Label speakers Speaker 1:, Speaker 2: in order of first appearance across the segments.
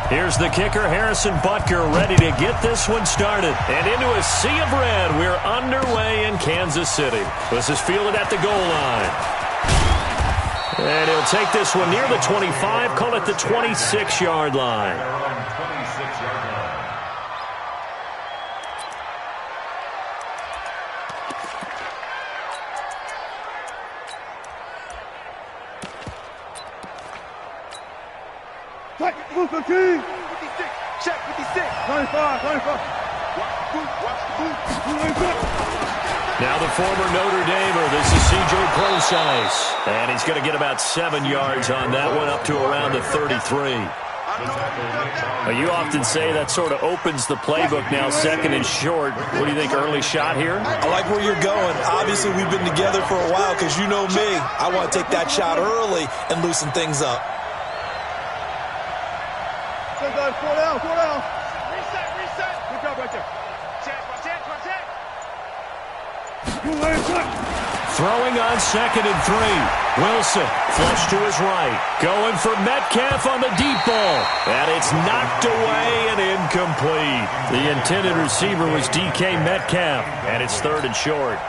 Speaker 1: Here's the kicker, Harrison Butker, ready to get this one started. And into a sea of red, we're underway in Kansas City. This is fielded at the goal line. And he'll take this one near the 25, call it the 26-yard line.
Speaker 2: Check 56. 25.
Speaker 1: Now the former Notre Damer, this is C.J. Procise. And he's going to get about 7 yards on that one, up to around the 33. You often say that sort of opens the playbook now, second and short. What do you think, early shot here?
Speaker 3: I like where you're going. Obviously, we've been together for a while because you know me. I want to take that shot early and loosen things up.
Speaker 2: Four down. Reset. Good job right there. Check.
Speaker 1: Throwing on 2nd and 3. Wilson, flush to his right. Going for Metcalf on the deep ball. And it's knocked away and incomplete. The intended receiver was DK Metcalf. And it's 3rd and short.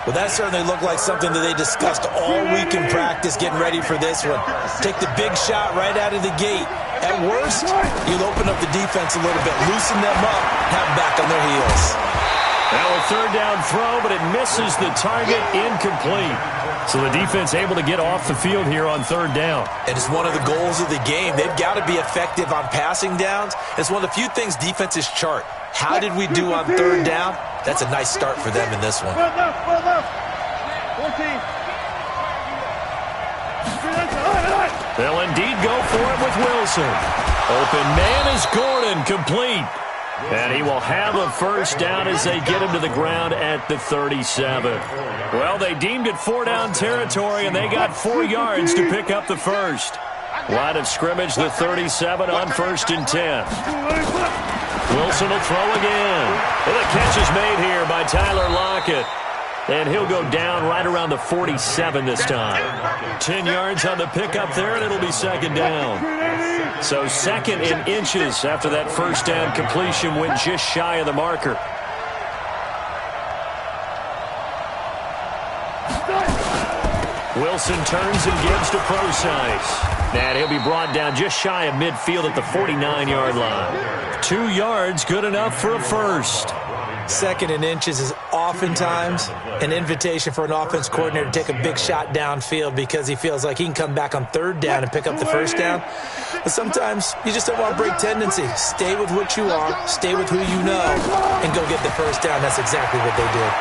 Speaker 3: Well, that certainly looked like something that they discussed all week in practice, getting ready for this one. Take the big shot right out of the gate. At worst, you'll open up the defense a little bit, loosen them up, have them back on their heels.
Speaker 1: Now a 3rd down throw, but it misses the target, incomplete. So the defense able to get off the field here on 3rd down.
Speaker 3: And it's one of the goals of the game. They've got to be effective on passing downs. It's one of the few things defenses chart. How did we do on 3rd down? That's a nice start for them in this one.
Speaker 2: 14.
Speaker 1: They'll indeed go for it with Wilson. Open man is Gordon, complete. And he will have a 1st down as they get him to the ground at the 37. Well, they deemed it 4-down territory, and they got 4 yards to pick up the 1st. Line of scrimmage, the 37 on 1st and 10. Wilson will throw again. And the catch is made here by Tyler Lockett. And he'll go down right around the 47 this time. 10 yards on the pickup there, and it'll be 2nd down. So 2nd in inches after that 1st down completion went just shy of the marker. Wilson turns and gives to Procise. And he'll be brought down just shy of midfield at the 49-yard line. 2 yards, good enough for a 1st.
Speaker 3: 2nd in inches is oftentimes an invitation for an offense coordinator to take a big shot downfield because he feels like he can come back on 3rd down and pick up the 1st down. But sometimes you just don't want to break tendency. Stay with what you are, stay with who you know, and go get the 1st down. That's exactly what they did.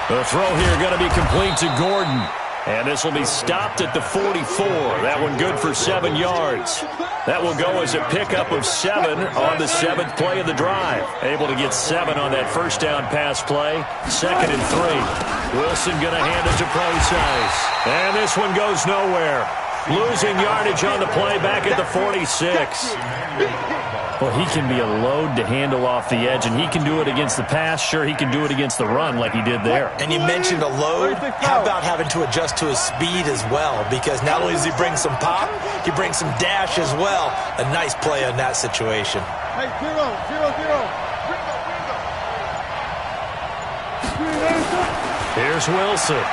Speaker 1: The throw here going to be complete to Gordon. And this will be stopped at the 44. That one good for 7 yards. That will go as a pickup of 7 on the 7th play of the drive. Able to get 7 on that 1st down pass play. 2nd and 3. Wilson going to hand it to Procise. And this one goes nowhere. Losing yardage on the play back at the 46. Well, he can be a load to handle off the edge, and he can do it against the pass. Sure, he can do it against the run like he did there.
Speaker 3: And you mentioned a load. How about having to adjust to his speed as well? Because not only does he bring some pop, he brings some dash as well. A nice play in that situation.
Speaker 2: Hey, 0.
Speaker 1: Here's Wilson.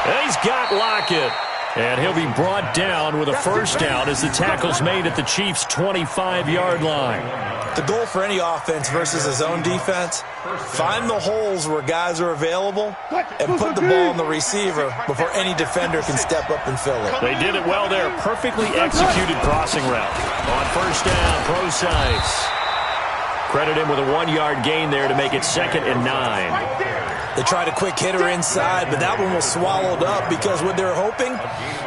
Speaker 1: And he's got Lockett. And he'll be brought down with a 1st down as the tackle's made at the Chiefs' 25-yard line.
Speaker 3: The goal for any offense versus his own defense, find the holes where guys are available and put the ball on the receiver before any defender can step up and fill it.
Speaker 1: They did it well there. Perfectly executed crossing route. On 1st down, Procise. Credit him with a 1-yard gain there to make it 2nd and 9.
Speaker 3: They tried a quick hitter inside, but that one was swallowed up because what they're hoping,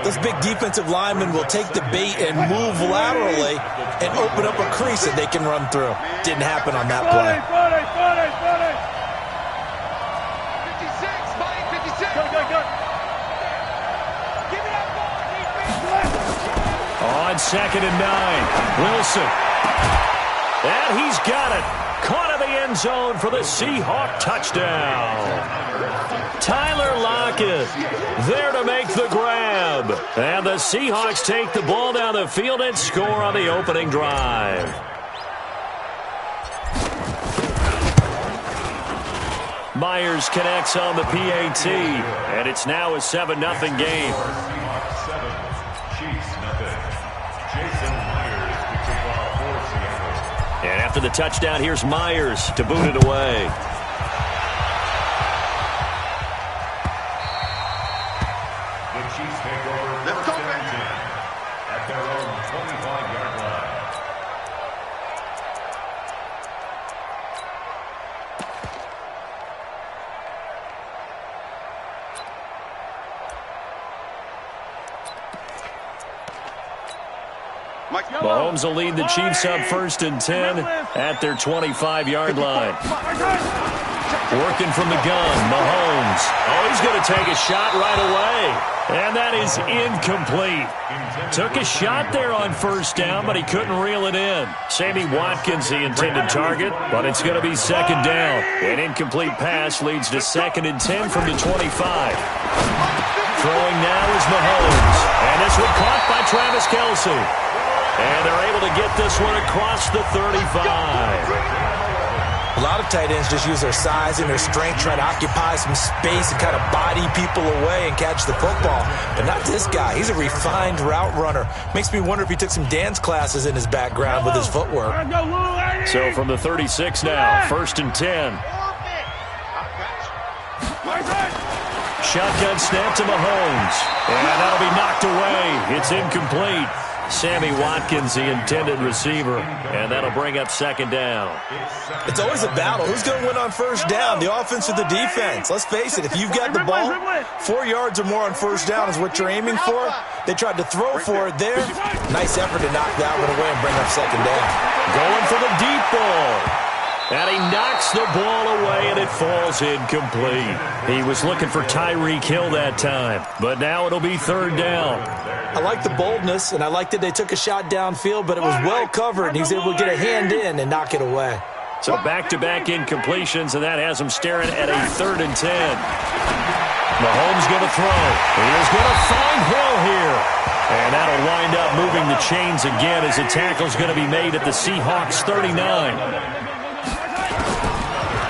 Speaker 3: those big defensive linemen will take the bait and move laterally and open up a crease that they can run through. Didn't happen on that play.
Speaker 2: 56. Go. Give me that ball.
Speaker 1: On 2nd and 9, Wilson. And he's got it. Caught in the end zone for the Seahawk touchdown. Tyler Lockett there to make the grab. And the Seahawks take the ball down the field and score on the opening drive. Myers connects on the PAT, and it's now a 7-0 game. And after the touchdown, here's Myers to boot it away.
Speaker 4: The Chiefs take over first and 10 at their own 25-yard line.
Speaker 1: Mahomes will lead the Chiefs up first and 10 at their 25-yard line. Working from the gun, Mahomes. Oh, he's going to take a shot right away. And that is incomplete. Took a shot there on first down, but he couldn't reel it in. Sammy Watkins, the intended target, but it's going to be second down. An incomplete pass leads to second and 10 from the 25. Throwing now is Mahomes. And this one caught by Travis Kelce. And they're able to get this one across the 35.
Speaker 3: A lot of tight ends just use their size and their strength, try to occupy some space and kind of body people away and catch the football. But not this guy. He's a refined route runner. Makes me wonder if he took some dance classes in his background with his footwork.
Speaker 1: So from the 36 now, first and 10. Shotgun snap to Mahomes. And that'll be knocked away. It's incomplete. Sammy Watkins, the intended receiver, and that'll bring up second down.
Speaker 3: It's always a battle. Who's going to win on first down, the offense or the defense? Let's face it, if you've got the ball, 4 yards or more on first down is what you're aiming for. They tried to throw for it there. Nice effort to knock that one away and bring up second down.
Speaker 1: Going for the deep ball. And he knocks the ball away, and it falls incomplete. He was looking for Tyreek Hill that time, but now it'll be third down.
Speaker 3: I like the boldness, and I like that they took a shot downfield, but it was well covered, and he was able to get a hand in and knock it away.
Speaker 1: So back-to-back incompletions, and that has him staring at a third and 10. Mahomes going to throw. He is going to find Hill here. And that'll wind up moving the chains again as the tackle's going to be made at the Seahawks 39.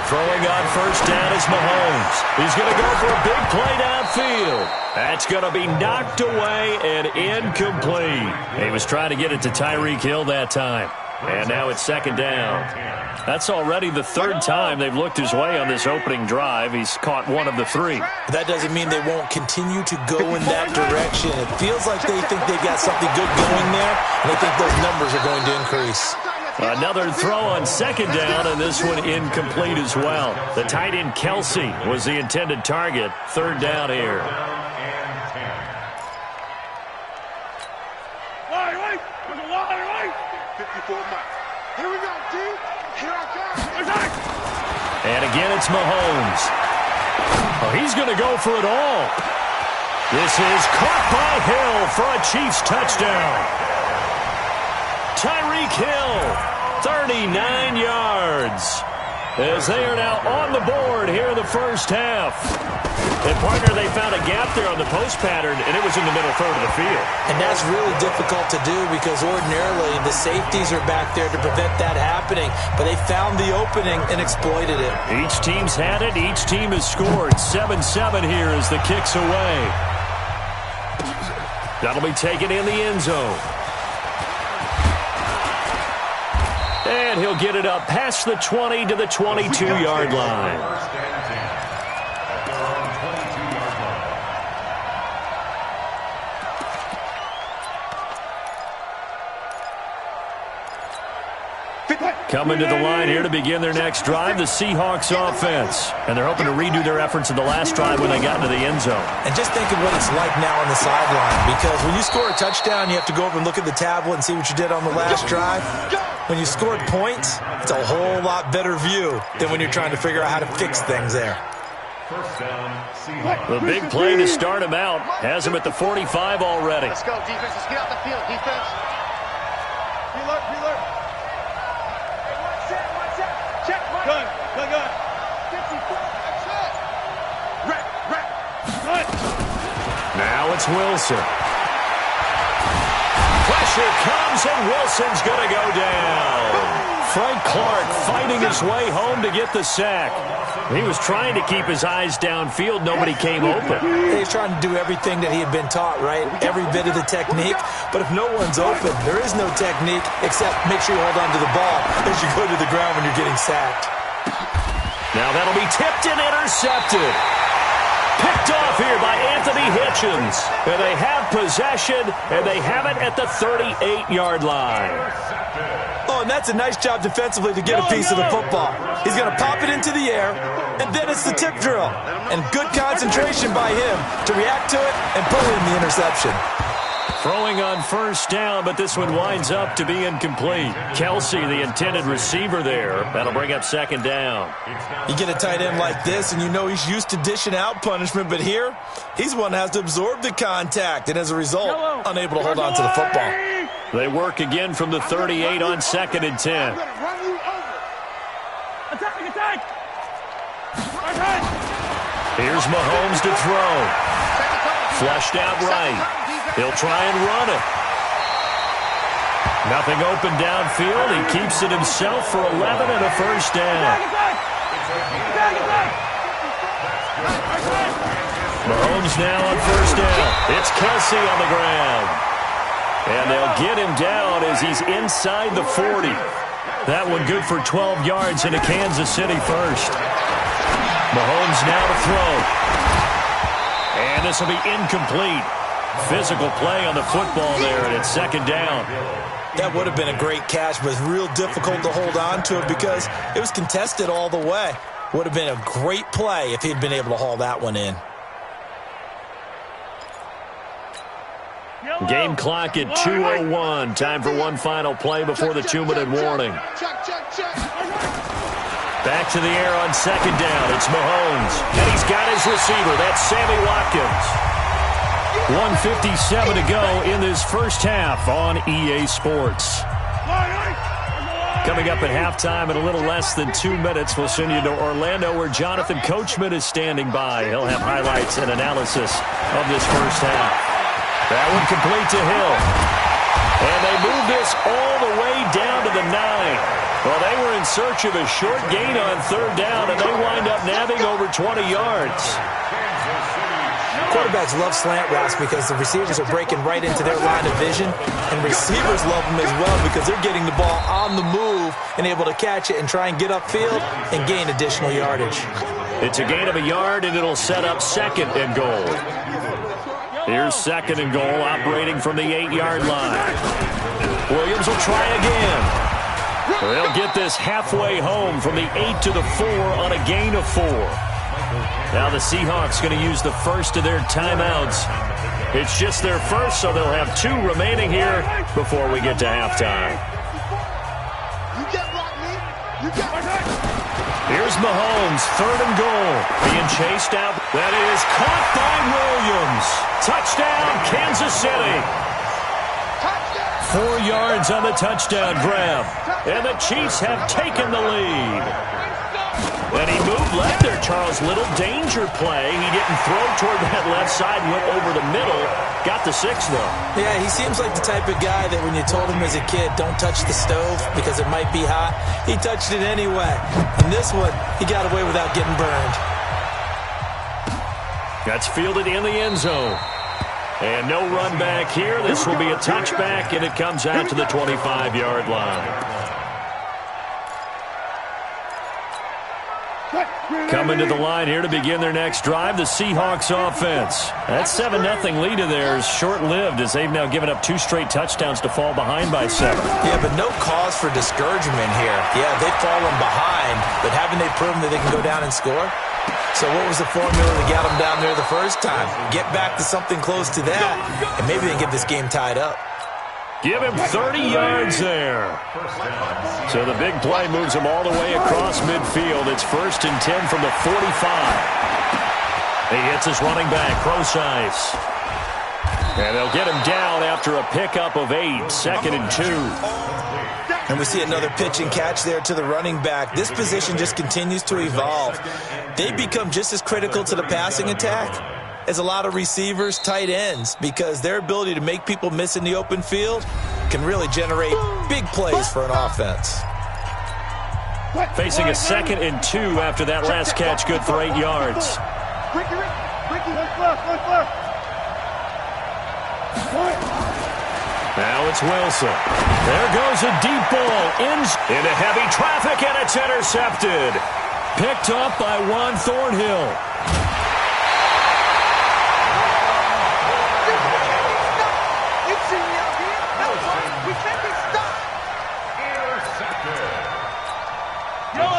Speaker 1: Throwing on first down is Mahomes. He's going to go for a big play downfield. That's going to be knocked away and incomplete. He was trying to get it to Tyreek Hill that time. And now it's second down. That's already the third time they've looked his way on this opening drive. He's caught one of the three.
Speaker 3: That doesn't mean they won't continue to go in that direction. It feels like they think they've got something good going there, and I think those numbers are going to increase.
Speaker 1: Another throw on second down, and this one incomplete as well. The tight end Kelce was the intended target. Third down here.
Speaker 2: Here we go, D. Here I come.
Speaker 1: And again, it's Mahomes. Oh, he's going to go for it all. This is caught by Hill for a Chiefs touchdown. Tyreek Hill, 39 yards. As they are now on the board here in the first half. And, partner, they found a gap there on the post pattern, and it was in the middle third of the field.
Speaker 3: And that's really difficult to do because ordinarily the safeties are back there to prevent that happening. But they found the opening and exploited it.
Speaker 1: Each team's had it. Each team has scored. 7-7 here as the kick's away. That'll be taken in the end zone. And he'll get it up past the 20 to the 22-yard line. Coming to the line here to begin their next drive, the Seahawks offense. And they're hoping to redo their efforts in the last drive when they got into the end zone.
Speaker 3: And just think of what it's like now on the sideline. Because when you score a touchdown, you have to go over and look at the tablet and see what you did on the last drive. When you scored points, it's a whole lot better view than when you're trying to figure out how to fix things there.
Speaker 4: First down, Seahawks.
Speaker 1: The big play to start him out has him at the 45 already.
Speaker 2: Let's go, defense. Let's get out the field, defense. Reload. Gun. 54. That's it. Rep.
Speaker 1: Now it's Wilson. Pressure comes, and Wilson's going to go down. Frank Clark fighting his way home to get the sack. He was trying to keep his eyes downfield. Nobody came open.
Speaker 3: He's trying to do everything that he had been taught, right? Every bit of the technique. But if no one's open, there is no technique except make sure you hold on to the ball as you go to the ground when you're getting sacked.
Speaker 1: Now that'll be tipped and intercepted. Picked off here by Anthony Hitchens. And they have possession, and they have it at the 38-yard line.
Speaker 3: Oh, and that's a nice job defensively to get a piece of the football. He's going to pop it into the air, and then it's the tip drill. And good concentration by him to react to it and pull in the interception.
Speaker 1: Throwing on first down, but this one winds up to be incomplete. Kelsey, the intended receiver there. That'll bring up second down.
Speaker 3: You get a tight end like this, and you know he's used to dishing out punishment, but here, he's one that has to absorb the contact, and as a result, unable to hold on to the football.
Speaker 1: They work again from the 38 on 2nd and 10.
Speaker 2: Attack!
Speaker 1: Here's Mahomes to throw. Flushed out right. He'll try and run it. Nothing open downfield. He keeps it himself for 11 and a first down. Mahomes now on first down. It's Kelsey on the ground. And they'll get him down as he's inside the 40. That one good for 12 yards into Kansas City first. Mahomes now to throw. And this will be incomplete. Physical play on the football there, and it's second down.
Speaker 3: That would have been a great catch, but it's real difficult to hold on to it because it was contested all the way. Would have been a great play if he'd been able to haul that one in.
Speaker 1: Game clock at 2:01. Time for one final play before the 2-minute warning. Back to the air on second down. It's Mahomes. And he's got his receiver. That's Sammy Watkins. 1:57 to go in this first half on EA Sports. Coming up at halftime in a little less than 2 minutes, we'll send you to Orlando where Jonathan Coachman is standing by. He'll have highlights and analysis of this first half. That one complete to Hill. And they move this all the way down to the 9. Well, they were in search of a short gain on third down, and they wind up nabbing over 20 yards.
Speaker 3: Quarterbacks love slant routes because the receivers are breaking right into their line of vision, and receivers love them as well because they're getting the ball on the move and able to catch it and try and get upfield and gain additional yardage.
Speaker 1: It's a gain of a yard, and it'll set up second and goal. Here's second and goal, operating from the 8-yard line. Williams will try again. They'll get this halfway home from the 8 to the 4 on a gain of 4. Now the Seahawks going to use the first of their timeouts. It's just their first, so they'll have 2 remaining here before we get to halftime. Here's Mahomes, third and goal. Being chased out. That is caught by Williams. Touchdown, Kansas City. 4 yards on the touchdown grab. And the Chiefs have taken the lead. And he moved left there, Charles. Little danger play. He didn't throw toward that left side, went over the middle. Got the 6, though.
Speaker 3: Yeah, he seems like the type of guy that when you told him as a kid, don't touch the stove because it might be hot, he touched it anyway. And this one, he got away without getting burned.
Speaker 1: That's fielded in the end zone. And no run back here. This will be a touchback, and it comes out to the 25-yard line. Coming to the line here to begin their next drive, the Seahawks offense. That 7-0 lead of theirs short-lived as they've now given up 2 straight touchdowns to fall behind by 7.
Speaker 3: Yeah, but no cause for discouragement here. Yeah, they've fallen behind, but haven't they proven that they can go down and score? So what was the formula that got them down there the first time? Get back to something close to that, and maybe they can get this game tied up.
Speaker 1: Give him 30 yards there. So the big play moves him all the way across midfield. It's 1st and 10 from the 45. He hits his running back, Crosice. And they'll get him down after a pickup of 8, 2nd and 2.
Speaker 3: And we see another pitch and catch there to the running back. This position just continues to evolve. They become just as critical to the passing attack as a lot of receivers, tight ends, because their ability to make people miss in the open field can really generate big plays for an offense.
Speaker 1: Facing a 2nd and 2 after that last catch, good for 8 yards. Now it's Wilson. There goes a deep ball into heavy traffic, and it's intercepted. Picked up by Juan Thornhill.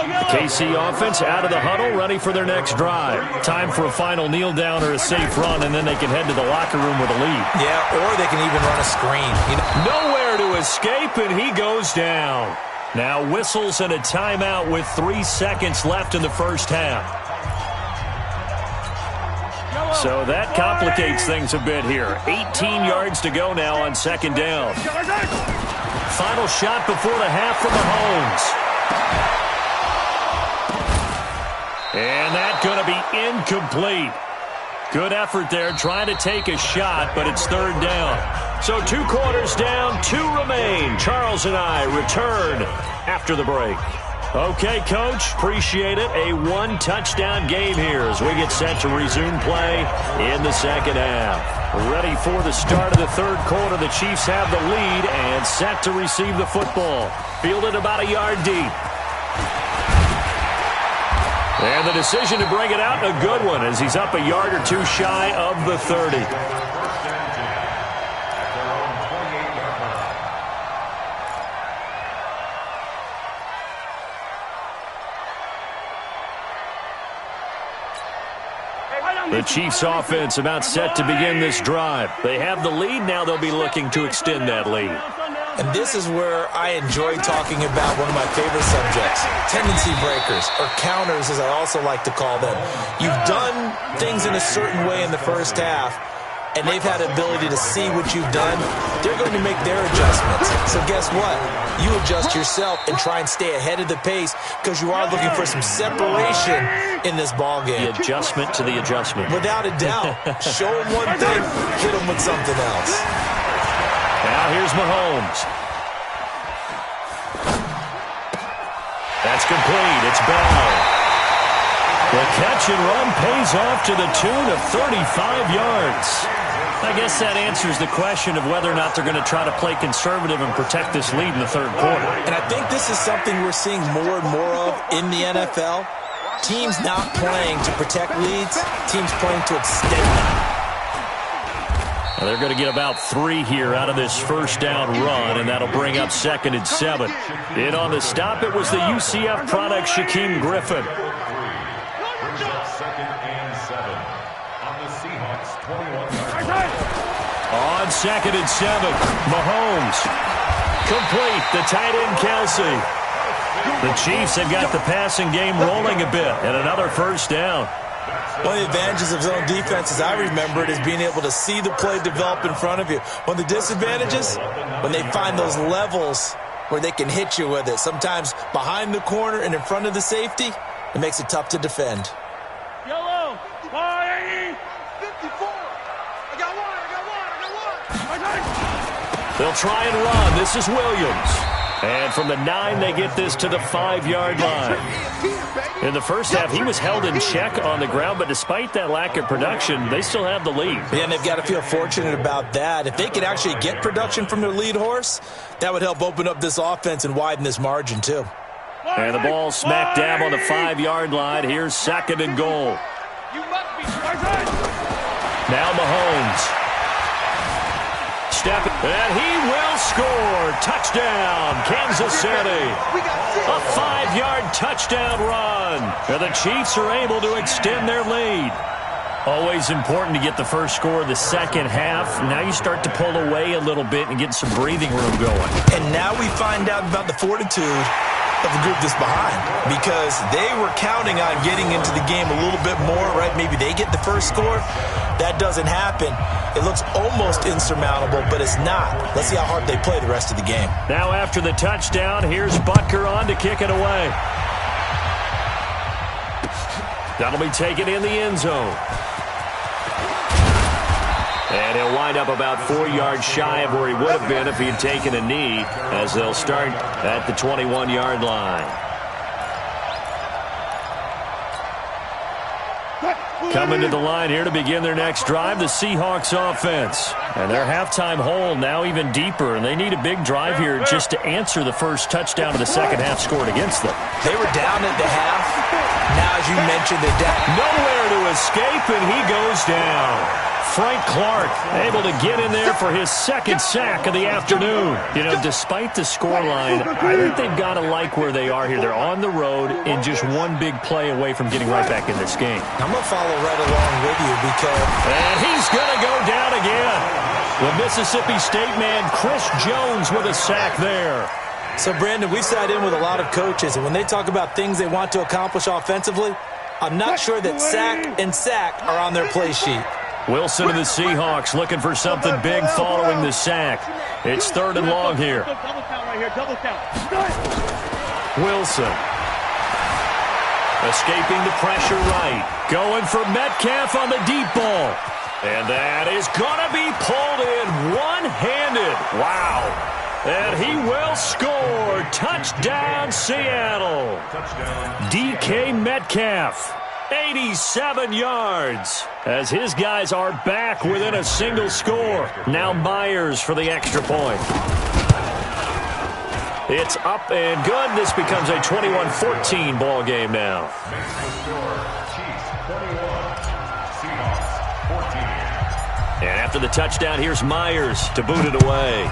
Speaker 1: The KC offense out of the huddle, ready for their next drive. Time for a final kneel down or a safe run, and then they can head to the locker room with a lead.
Speaker 3: Yeah, or they can even run a screen.
Speaker 1: Nowhere to escape, and he goes down. Now whistles and a timeout with 3 seconds left in the first half. So that complicates things a bit here. 18 yards to go now on 2nd down. Final shot before the half from Mahomes. And that's going to be incomplete. Good effort there trying to take a shot, but it's 3rd down. So 2 quarters down, 2 remain. Charles and I return after the break. Okay, Coach, appreciate it. A 1-touchdown game here as we get set to resume play in the 2nd half. Ready for the start of the 3rd quarter. The Chiefs have the lead and set to receive the football. Fielded about a yard deep. And the decision to bring it out, a good one, as he's up a yard or 2 shy of the 30. The Chiefs offense about set to begin this drive. They have the lead. Now they'll be looking to extend that lead.
Speaker 3: And this is where I enjoy talking about one of my favorite subjects, tendency breakers, or counters as I also like to call them. You've done things in a certain way in the first half, and they've had the ability to see what you've done. They're going to make their adjustments. So guess what? You adjust yourself and try and stay ahead of the pace because you are looking for some separation in this ballgame.
Speaker 1: The adjustment to the adjustment.
Speaker 3: Without a doubt. Show them one thing, hit them with something else.
Speaker 1: Now here's Mahomes. That's complete. It's Bell. The catch and run pays off to the tune of 35 yards. I guess that answers the question of whether or not they're going to try to play conservative and protect this lead in the 3rd quarter.
Speaker 3: And I think this is something we're seeing more and more of in the NFL. Teams not playing to protect leads, teams playing to extend them.
Speaker 1: Well, they're going to get about 3 here out of this 1st down run, and that'll bring up 2nd and 7. In on the stop, it was the UCF product, Shaquem Griffin.
Speaker 4: Brings up 2nd and 7 on the Seahawks 21.
Speaker 1: On 2nd and 7, Mahomes. Complete, the tight end Kelsey. The Chiefs have got the passing game rolling a bit, and another 1st down.
Speaker 3: One of the advantages of zone defense, as I remember it, is being able to see the play develop in front of you. One of the disadvantages, when they find those levels where they can hit you with it, sometimes behind the corner and in front of the safety, it makes it tough to defend.
Speaker 2: Yellow, 580, 54. I got one.
Speaker 1: They'll try and run. This is Williams. And from the 9, they get this to the 5-yard line. In the first half, he was held in check on the ground, but despite that lack of production, they still have the lead.
Speaker 3: Yeah, and they've got to feel fortunate about that. If they could actually get production from their lead horse, that would help open up this offense and widen this margin, too.
Speaker 1: And the ball smack dab on the 5-yard line. Here's 2nd and goal. Now Mahomes. Step, and he will score. Touchdown, Kansas City. A 5-yard touchdown run. And the Chiefs are able to extend their lead. Always important to get the first score of the 2nd half. Now you start to pull away a little bit and get some breathing room going.
Speaker 3: And now we find out about the fortitude of the group that's behind, because they were counting on getting into the game a little bit more, right? Maybe they get the first score. That doesn't happen. It looks almost insurmountable, but it's not. Let's see how hard they play the rest of the game.
Speaker 1: Now after the touchdown, here's Butker on to kick it away. That'll be taken in the end zone. And he'll wind up about 4 yards shy of where he would have been if he had taken a knee, as they'll start at the 21-yard line. Coming to the line here to begin their next drive, the Seahawks offense. And their halftime hole now even deeper, and they need a big drive here just to answer the first touchdown of the second half scored against them.
Speaker 3: They were down at the half. Now, as you mentioned, they're down.
Speaker 1: Nowhere to escape, and he goes down. Frank Clark able to get in there for his second sack of the afternoon. You know, despite the scoreline, I think they've got to like where they are here. They're on the road and just one big play away from getting right back in this game.
Speaker 3: I'm going to follow right along with you because...
Speaker 1: And he's going to go down again. The Mississippi State man, Chris Jones, with a sack there.
Speaker 3: So, Brandon, we sat in with a lot of coaches, and when they talk about things they want to accomplish offensively, I'm not sure that sack and sack are on their play sheet.
Speaker 1: Wilson and the Seahawks looking for something big following the sack. It's 3rd and long here.
Speaker 2: Double count right here, double count.
Speaker 1: Wilson. Escaping the pressure right. Going for Metcalf on the deep ball. And that is going to be pulled in one-handed. Wow. And he will score. Touchdown, Seattle. DK Metcalf. 87 yards as his guys are back within a single score. Now Myers for the extra point. It's up and good. This becomes a 21-14 ball game now. And after the touchdown, here's Myers to boot it away.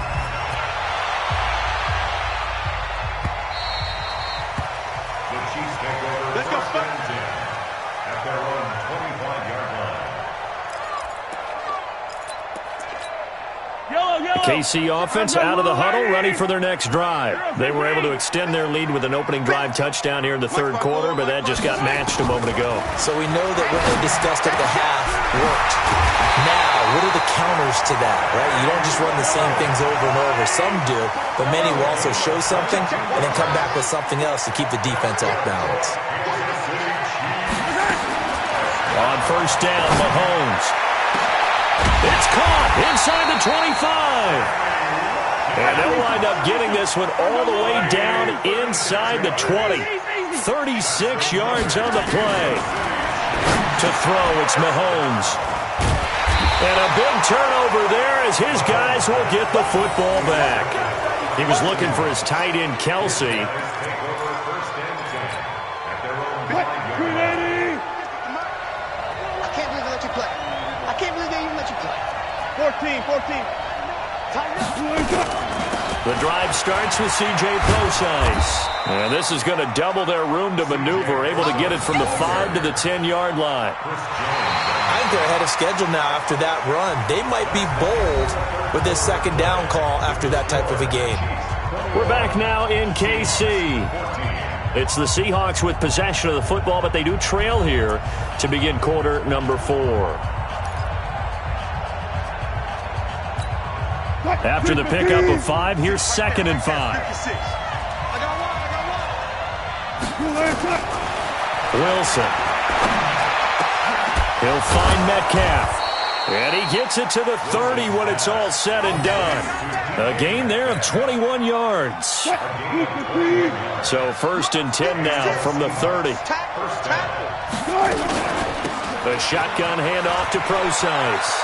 Speaker 1: KC offense out of the huddle, ready for their next drive. They were able to extend their lead with an opening drive touchdown here in the 3rd quarter, but that just got matched a moment ago.
Speaker 3: So we know that what they discussed at the half worked. Now, what are the counters to that, right? You don't just run the same things over and over. Some do, but many will also show something and then come back with something else to keep the defense off balance.
Speaker 1: On 1st down, Mahomes. It's caught inside the 25. And they'll wind up getting this one all the way down inside the 20. 36 yards on the play. To throw, it's Mahomes. And a big turnover there as his guys will get the football back. He was looking for his tight end, Kelsey.
Speaker 5: I can't believe they let you play. I can't believe they even let you play.
Speaker 2: 14.
Speaker 1: The drive starts with C.J. Procise. And this is going to double their room to maneuver, able to get it from the 5 to the 10-yard line.
Speaker 3: I think they're ahead of schedule now after that run. They might be bold with this 2nd down call after that type of a game.
Speaker 1: We're back now in KC. It's the Seahawks with possession of the football, but they do trail here to begin quarter number 4. After the pickup of 5, here's 2nd and 5. Wilson. He'll find Metcalf. And he gets it to the 30 when it's all said and done. A gain there of 21 yards. So 1st and 10 now from the 30. The shotgun handoff to Procise.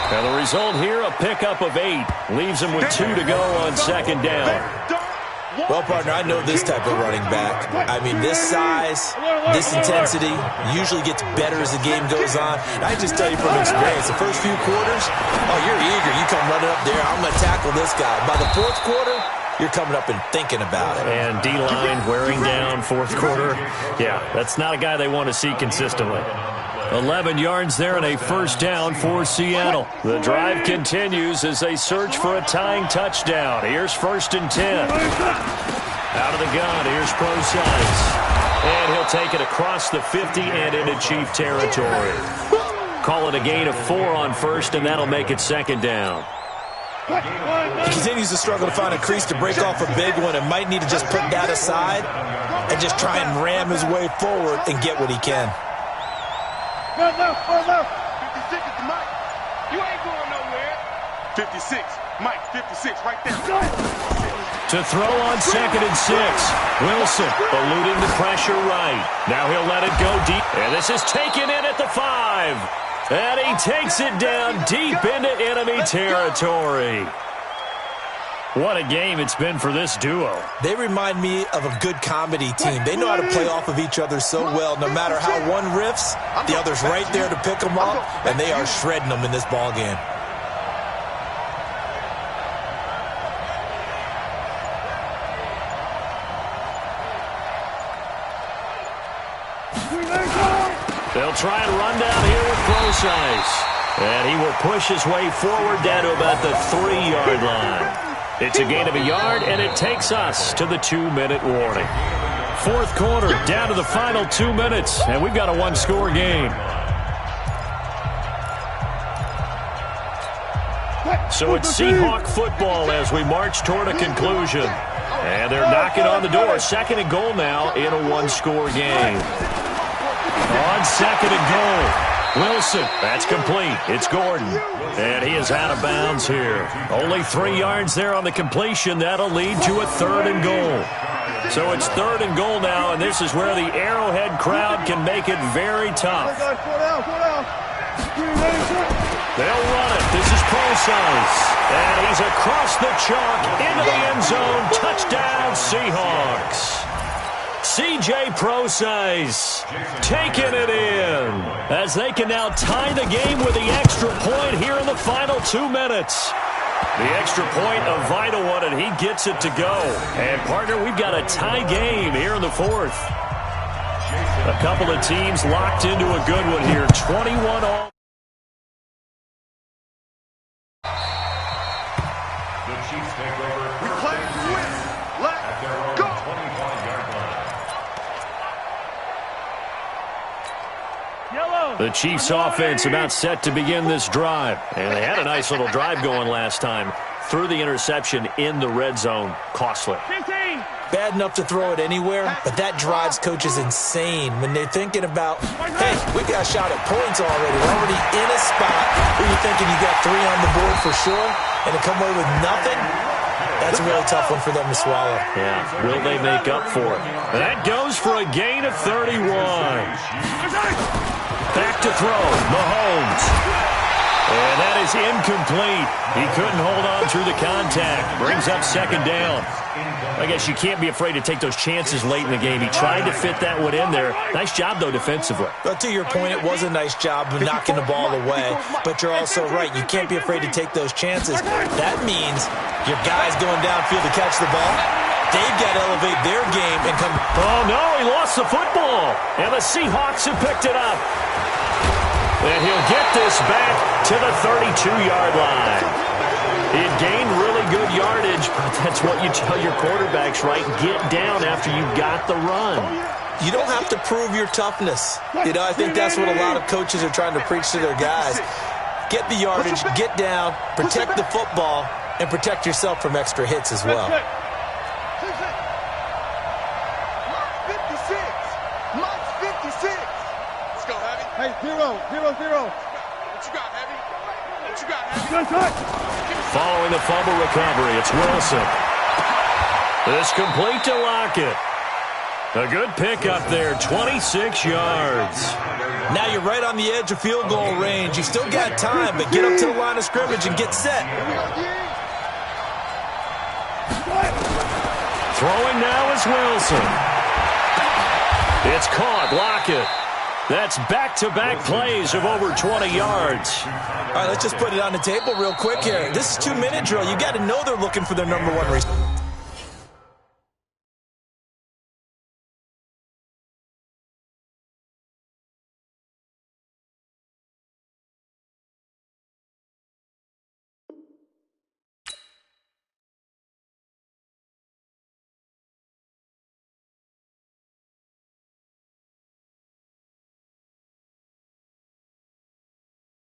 Speaker 1: And the result here, a pickup of 8. Leaves him with 2 to go on 2nd down.
Speaker 3: Well, partner, I know this type of running back. I mean, this size, this intensity usually gets better as the game goes on. And I just tell you from experience, the first few quarters, oh, you're eager. You come running up there, I'm going to tackle this guy. By the 4th quarter, you're coming up and thinking about it.
Speaker 1: And D-line wearing down 4th quarter. Yeah, that's not a guy they want to see consistently. 11 yards there and a 1st down for Seattle. The drive continues as they search for a tying touchdown. Here's 1st and 10. Out of the gun, here's Procise. And he'll take it across the 50 and into Chief territory. call it a gain of 4 on first, and that'll make it second down.
Speaker 3: He continues to struggle to find a crease to break off a big one and might need to just put that aside and just try and ram his way forward and get what he can.
Speaker 2: Left.
Speaker 5: 56 is the mic. You ain't going nowhere.
Speaker 2: 56. Mike, 56 right there.
Speaker 1: To throw on 2nd and 6. Wilson eluding the pressure right. Now he'll let it go deep. And this is taken in at the 5. And he takes it down deep into enemy territory. What a game it's been for this duo.
Speaker 3: They remind me of a good comedy team. They know how to play off of each other so well. No matter how one riffs, the other's right there to pick them up, and they are shredding them in this ball game.
Speaker 1: They'll try and run down here with Procise. And he will push his way forward down to about the 3-yard line. It's a gain of a yard, and it takes us to the 2-minute warning. 4th quarter, down to the final 2 minutes, and we've got a 1-score game. So it's Seahawk football as we march toward a conclusion. And they're knocking on the door. 2nd and goal now in a 1-score game. On 2nd and goal. Wilson, that's complete. It's Gordon. And he is out of bounds here. Only 3 yards there on the completion. That'll lead to a 3rd and goal. So it's 3rd and goal now, and this is where the Arrowhead crowd can make it very tough. They'll run it. This is Procise. And he's across the chalk into the end zone. Touchdown, Seahawks. C.J. Procise taking it in as they can now tie the game with the extra point here in the final 2 minutes. The extra point, a vital one, and he gets it to go. And, partner, we've got a tie game here in the 4th. A couple of teams locked into a good one here. 21 all.
Speaker 4: The Chiefs take over. We play to win. Let's go. 25-yard line.
Speaker 1: The Chiefs offense about set to begin this drive. And they had a nice little drive going last time. Threw the interception in the red zone. Costly.
Speaker 2: 15.
Speaker 3: Bad enough to throw it anywhere, but that drives coaches insane when they're thinking about, hey, we got a shot at points already. We're already in a spot where you're thinking you got 3 on the board for sure, and to come away with nothing, that's a really tough one for them to swallow.
Speaker 1: Yeah, will they make up for it? That goes for a gain of 31. Back to throw, Mahomes. And that is incomplete. He couldn't hold on through the contact. Brings up 2nd down. I guess you can't be afraid to take those chances late in the game. He tried to fit that one in there. Nice job, though, defensively.
Speaker 3: But to your point, it was a nice job of knocking the ball away. But you're also right. You can't be afraid to take those chances. That means your guys going downfield to catch the ball, they've got to elevate their game and come.
Speaker 1: Oh, no, he lost the football. And the Seahawks have picked it up. And he'll get this back to the 32-yard line. He had gained really good yardage, but that's what you tell your quarterbacks, right? Get down after you got the run.
Speaker 3: You don't have to prove your toughness. You know, I think that's what a lot of coaches are trying to preach to their guys. Get the yardage, get down, protect the football, and protect yourself from extra hits as well.
Speaker 5: 56. Let's go, Heavy.
Speaker 2: Hey, 0.
Speaker 5: What you got, Heavy?
Speaker 1: Following the fumble recovery, it's Wilson. This complete to Lockett. A good pickup there, 26 yards.
Speaker 3: Now you're right on the edge of field goal range. You still got time, but get up to the line of scrimmage and get set.
Speaker 1: Throwing now is Wilson. It's caught, Lockett. That's back-to-back plays of over 20 yards.
Speaker 3: All right, let's just put it on the table real quick here. This is 2-minute drill. You got to know they're looking for their number 1 receiver.